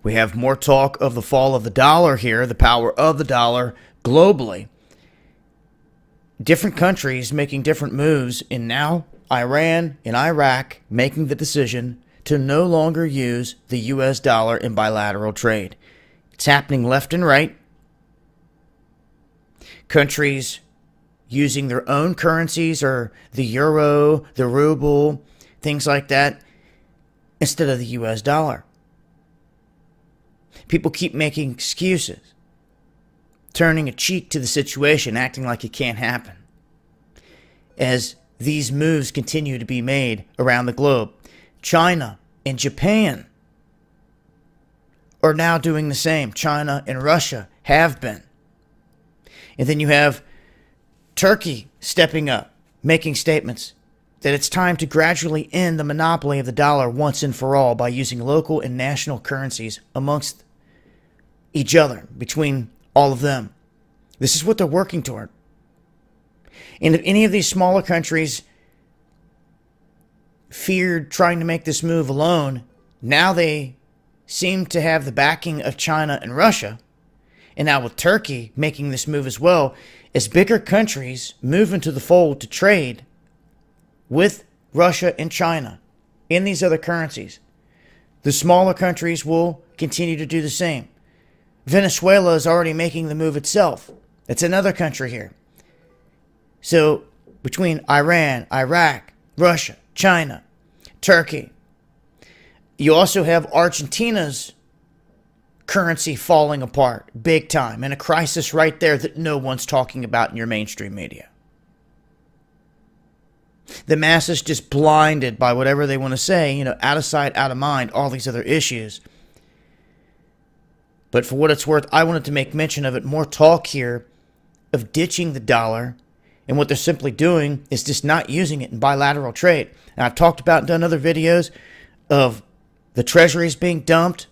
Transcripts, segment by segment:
We have more talk of the fall of the dollar here, the power of the dollar globally. Different countries making different moves, and now Iran and Iraq making the decision to no longer use the US dollar in bilateral trade. It's happening left and right. Countries using their own currencies, or the euro, the ruble, things like that, instead of the US dollar. People keep making excuses, turning a cheek to the situation, acting like it can't happen, as these moves continue to be made around the globe. China and Japan are now doing the same. China and Russia have been. And then you have Turkey stepping up, making statements that it's time to gradually end the monopoly of the dollar once and for all by using local and national currencies amongst each other, between all of them. This is what they're working toward. And if any of these smaller countries feared trying to make this move alone, now they seem to have the backing of China and Russia. And now with Turkey making this move as well, as bigger countries move into the fold to trade with Russia and China in these other currencies, the smaller countries will continue to do the same. Venezuela is already making the move itself. It's another country here. So between Iran, Iraq, Russia, China, Turkey, you also have Argentina's currency falling apart big time, and a crisis right there that no one's talking about in your mainstream media. The masses just blinded by whatever they want to say, out of sight, out of mind, all these other issues. But for what it's worth, I wanted to make mention of it. More talk here of ditching the dollar, and what they're simply doing is just not using it in bilateral trade. And I've talked about and done other videos of the treasuries being dumped,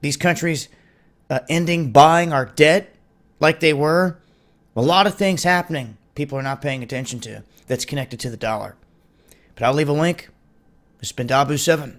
these countries ending buying our debt like they were. A lot of things happening people are not paying attention to that's connected to the dollar. But I'll leave a link. This has been Dabu7.